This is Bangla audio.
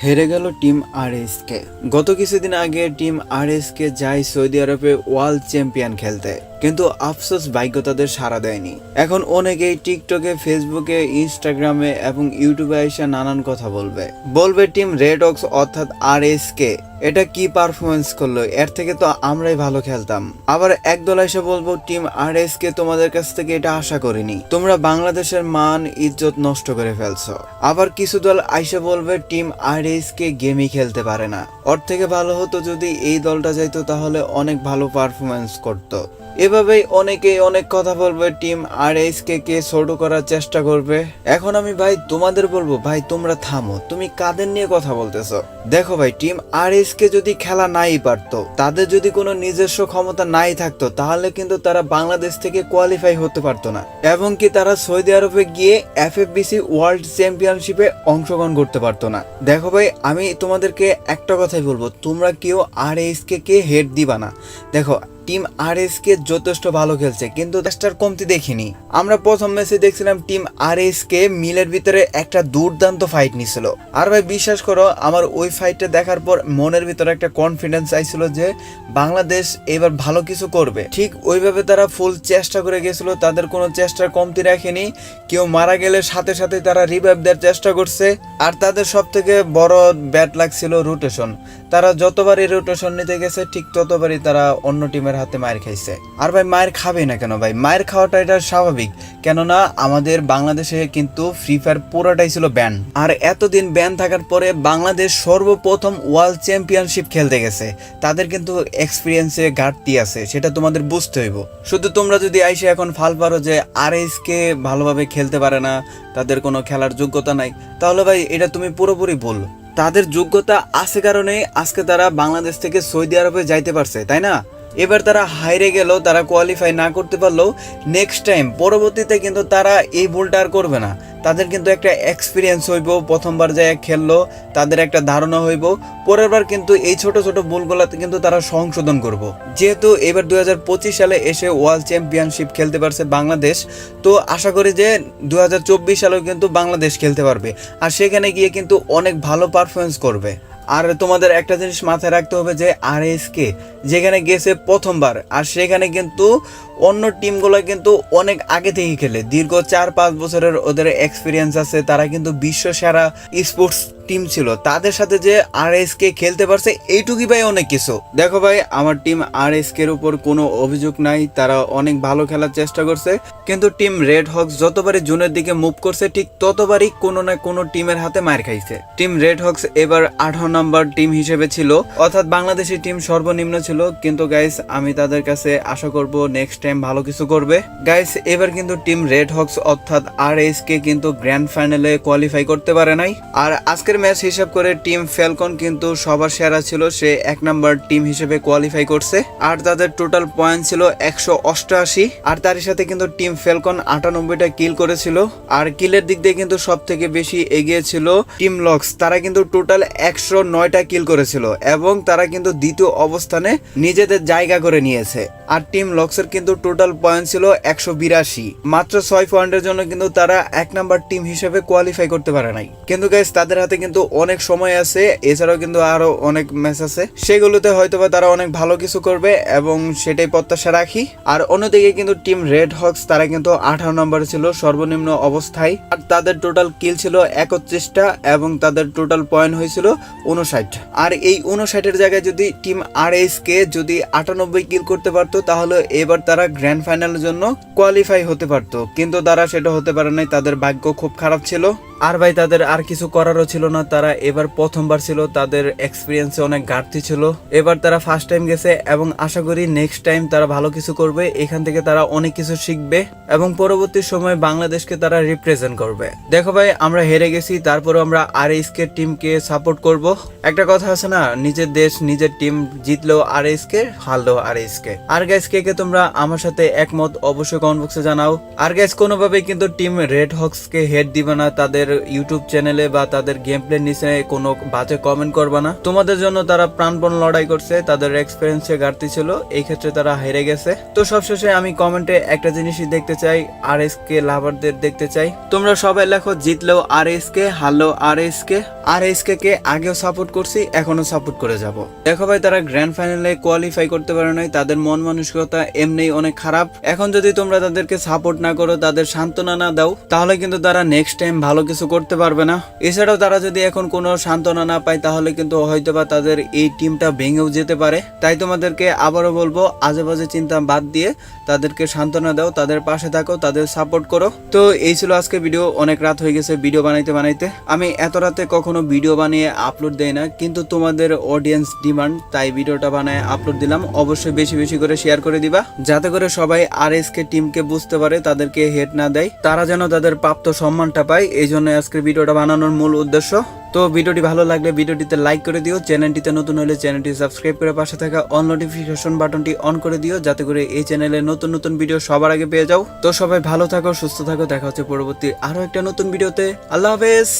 হেরে গেল টিম আরএসকে। গত কিছুদিন আগে টিম আরএসকে যায় সৌদি আরবে ওয়ার্ল্ড চ্যাম্পিয়ন খেলতে, কিন্তু আফসোস ভাগ্য তাদের সাড়া দেয়নি। এখন অনেকেই টিকটকে, ফেসবুকে, ইনস্টাগ্রামে এবং ইউটিউবে এসে নানান কথা বলবে টিম রেড অক্স অর্থাৎ আরএসকে এটা কি পারফরমেন্স করলো, এর থেকে তো আমরাই ভালো খেলতাম। আবার একদল এসে বলবো টিম আরএসকে তোমাদের কাছ থেকে এটা আশা করিনি, তোমরা বাংলাদেশের মান ইজ্জত নষ্ট করে ফেলছো। আবার কিছু দল আইসে বলবে টিম আরএসকে গেমই খেলতে পারে না, ওর থেকে ভালো হতো যদি এই দলটা যাইতো, তাহলে অনেক ভালো পারফরমেন্স করতো। এভাবেই অনেকে অনেক কথা বলবে, টিম আরএসকে কে ছোট করার চেষ্টা করবে। এখন আমি ভাই তোমাদের বলবো, ভাই তোমরা থামো, তুমি কাদের নিয়ে কথা বলতেছো? দেখো ভাই, টিম আরএসকে যদি খেলা নাই পারতো, তাদের যদি কোনো নিজস্ব ক্ষমতা নাই থাকতো, তাহলে কিন্তু তারা বাংলাদেশ থেকে কোয়ালিফাই হতে পারতো না, এবং কি তারা সৌদি আরবে গিয়ে এফএফবিসি ওয়ার্ল্ড চ্যাম্পিয়নশিপে অংশগ্রহণ করতে পারতো না। দেখো ভাই, আমি তোমাদেরকে একটা কথাই বলবো, তোমরা কেউ আরএসকে কে হেড দিবা না। দেখো, টিম আরএসকে যথেষ্ট ভালো খেলছে, কিন্তু চেষ্টার কমতি দেখিনি। আমরা প্রথম ম্যাচে দেখছিলাম টিম আরএসকে মিলের ভিতরে একটা দুর্দান্ত ফাইট নিছিল। আর ভাই বিশ্বাস করো, আমার ওই ফাইটটা দেখার পর মনের ভিতরে একটা কনফিডেন্স আইছিল যে বাংলাদেশ এবার ভালো কিছু করবে। ঠিক ওইভাবে তারা ফুল চেষ্টা করে গেছিল, তাদের কোনো চেষ্টার কমতি রাখেনি। কেউ মারা গেলে সাথে সাথে তারা রিভাইভ দেওয়ার চেষ্টা করছে। আর তাদের সব থেকে বড় ব্যাট লাগছিল রোটেশন। তারা যতবারই রোটেশন নিতে গেছে, ঠিক ততবারই তারা অন্য টিমের হাতে মায়ের খাইছে। আর ভাই মায়ের খাবে না কেন ভাই? মায়ের খাওয়াটা এটা স্বাভাবিক, কেননা আমাদের বাংলাদেশে কিন্তু ফ্রি ফায়ার পুরোটাই ছিল ব্যান। আর এতদিন ব্যান থাকার পরে বাংলাদেশ সর্বপ্রথম ওয়ার্ল্ড চ্যাম্পিয়নশিপ খেলতে গেছে। তাদের কিন্তু এক্সপিরিয়েন্সে ঘাটতি আছে, সেটা তোমাদের বুঝতে হইব। শুধু তোমরা যদি আইসে এখন ফাল পারো যে আরএসকে ভালোভাবে খেলতে পারে না, তাদের কোনো খেলার যোগ্যতা নাই, তাহলে ভাই এটা তুমি পুরোপুরি ভুল। তাদের যোগ্যতা আছে কারণে আজকে তারা বাংলাদেশ থেকে সৌদি আরবে যাইতে পারছে, তাই না? এবার তারা হাইরে গেল, তারা কোয়ালিফাই না করতে পারলেও নেক্সট টাইম পরবর্তীতে কিন্তু তারা এই ভুলটা আর করবে না। তাদের কিন্তু একটা এক্সপিরিয়েন্স হইব, প্রথমবার যায় খেললো, তাদের একটা ধারণা হইব, পরের বার কিন্তু এই ছোট ছোট ভুলগুলোতে কিন্তু তারা সংশোধন করব। যেহেতু এবার 2025 সালে এসে ওয়ার্ল্ড চ্যাম্পিয়নশিপ খেলতে পারছে বাংলাদেশ, তো আশা করি যে 2024 সালেও কিন্তু বাংলাদেশ খেলতে পারবে, আর সেখানে গিয়ে কিন্তু অনেক ভালো পারফরমেন্স করবে। আর তোমাদের একটা জিনিস মাথায় রাখতে হবে যে আরএসকে যেখানে গেছে প্রথমবার, আর সেখানে কিন্তু অন্য টিমগুলো কিন্তু অনেক আগে থেকে খেলে, দীর্ঘ 4-5 বছরের ওদের এক্সপিরিয়েন্স আছে। তারা কিন্তু বিশ্ব সেরা স্পোর্টস টিম ছিল, তাদের সাথে যে আরএসকে খেলতে পারছে এইটুকুই ভাই অনেক কিছু। দেখো ভাই, আমার টিম আরএসকে এর উপর কোনো অভিযোগ নাই, তারা অনেক ভালো খেলার চেষ্টা করছে, কিন্তু টিম রেড হক্স যতবারই জুনের দিকে মুভ করছে, ঠিক ততবারই কোনো না কোনো টিমের হাতে মার খাইছে। টিম রেড হক্স এবার 18 নম্বর টিম হিসেবে ছিল, অর্থাৎ বাংলাদেশি টিম সর্বনিম্ন ছিল, কিন্তু গাইস আমি তাদের কাছে আশা করব নেক্সট টাইম ভালো কিছু করবে। গাইস এবার কিন্তু টিম রেড হক্স অর্থাৎ আরএসকে কিন্তু গ্র্যান্ড ফাইনালে কোয়ালিফাই করতে পারে নাই। আর আজকের ম্যাচ হিসাব করে টিম ফ্যালকন কিন্তু সবার সেরা ছিল, সে 1 নম্বর টিম হিসেবে কোয়ালিফাই করছে, আর তাদের টোটাল পয়েন্ট ছিল 188। আর তার সাথে কিন্তু টিম ফ্যালকন 98টা কিল করেছিল। আর কিলের দিক দিয়ে কিন্তু সব থেকে বেশি এগিয়ে ছিল টিম লক্স, তারা কিন্তু টোটাল 109টা কিল করেছিল, এবং তারা কিন্তু দ্বিতীয় অবস্থানে নিজেদের জায়গা করে নিয়েছে। আর টিম লক্সের কিন্তু টোটাল পয়েন্ট ছিল 182, মাত্র 6 পয়েন্টের জন্য কিন্তু তারা 1 নাম্বার টিম হিসেবে কোয়ালিফাই করতে পারে নাই। কিন্তু গাইস তাদের হাতে কিন্তু অনেক সময় আছে, এছাড়াও কিন্তু আরো অনেক ম্যাচ আছে, সেগুলোতে হয়তোবা তারা অনেক ভালো কিছু করবে, এবং সেটাই প্রত্যাশা রাখি। আর অন্যদিকে কিন্তু টিম রেড হক্স তারা কিন্তু 18 নম্বরে ছিল সর্বনিম্ন অবস্থায়, আর তাদের টোটাল কিল ছিল 31টা, এবং তাদের টোটাল পয়েন্ট হয়েছিল 59। আর এই 59-এর জায়গায় যদি টিম আরএসকে যদি 98 কিল করতে পারতো, তাহলে এবার তারা গ্র্যান্ড ফাইনালের জন্য কোয়ালিফাই হতে পারতো, কিন্তু তারা সেটা হতে পারে নাই, তাদের ভাগ্য খুব খারাপ ছিল। আর ভাই তাদের আর কিছু করারও ছিল না, তারা এবার প্রথমবার ছিল, তাদের এক্সপিরিয়েন্সে অনেক ঘাটতি ছিল। এবার তারা ফার্স্ট টাইম গেছে, এবং আশা করি নেক্সট টাইম তারা ভালো কিছু করবে, এখান থেকে তারা অনেক কিছু শিখবে, এবং পরবর্তী সময় বাংলাদেশকে তারা রিপ্রেজেন্ট করবে। দেখো ভাই, আমরা হেরে গেছি, তারপরে আমরা আরএসকে টিমকে সাপোর্ট করব। একটা কথা আছে না, নিজের দেশ নিজের টিম জিতলেও আরএসকে, হারলেও আরএসকে। আর গাইস কে কে তোমরা আমার সাথে একমত অবশ্যই কমেন্ট বক্সে জানাও। আর গাইস কোনোভাবেই কিন্তু টিম রেড হক্সকে হেড দিবে না, তাদের ইউটিউব চ্যানেলে বা তাদের গেম প্লে নিচে কোনো বাজে কমেন্ট করবা না। তোমাদের জন্য তারা প্রাণপণ লড়াই করছে, তাদের এক্সপিরিয়েন্সে ঘাটতি ছিল, এই ক্ষেত্রে তারা হেরে গেছে। তো সবশেষে আমি কমেন্টে একটা জিনিসই দেখতে চাই, আরএসকে লাভারদের দেখতে চাই। তোমরা সবাই লেখো জিতলেও আরএসকে, হারলেও আরএসকে। আরএসকে কে আগেও সাপোর্ট করছি, এখনো সাপোর্ট করে যাব। দেখো ভাই, তারা গ্র্যান্ড ফাইনালে কোয়ালিফাই করতে পারে নাই, তাদের মন মানসিকতা এমনিই অনেক খারাপ। এখন যদি তোমরা তাদেরকে সাপোর্ট না করো, তাদের সান্ত্বনা না দাও, তাহলে কিন্তু তারা নেক্সট টাইম ভালো কিছু করতে পারবে না। এছাড়াও তারা যদি এখন কোনো সান্ত্বনা না পায়, তাহলে কিন্তু হয়তোবা তাদের এই টিমটা ভেঙেও যেতে পারে। তাই তোমাদেরকে আবারও বলবো, আজে বাজে চিন্তা বাদ দিয়ে তাদেরকে সান্ত্বনা দাও, তাদের পাশে থাকো, তাদের সাপোর্ট করো। তো এই ছিল আজকে ভিডিও। অনেক রাত হয়ে গেছে ভিডিও বানাইতে। আমি এত রাতে কখনো ভিডিও বানিয়ে আপলোড দেই না, কিন্তু তোমাদের অডিয়েন্স ডিমান্ড, তাই ভিডিওটা বানায় আপলোড দিলাম। অবশ্যই বেশি বেশি করে শেয়ার করে দিবা, যাতে করে সবাই আরএসকে টিমকে বুঝতে পারে, তাদেরকে হেট না দেয়, তারা যেন তাদের প্রাপ্ত সম্মানটা পায়। এই জন্য আজকের ভিডিওটা বানানোর মূল উদ্দেশ্য। তো ভিডিওটি ভালো লাগলে ভিডিওটিতে লাইক করে দিও, চ্যানেলটিতে নতুন হলে চ্যানেলটি সাবস্ক্রাইব করে পাশে থাকা অল নোটিফিকেশন বাটনটি অন করে দিও, যাতে করে এই চ্যানেলে নতুন নতুন ভিডিও সবার আগে পেয়ে যাও। তো সবাই ভালো থাকো, সুস্থ থাকো, দেখা হচ্ছে পরবর্তী আরো একটা নতুন ভিডিওতে। আল্লাহ হাফেজ।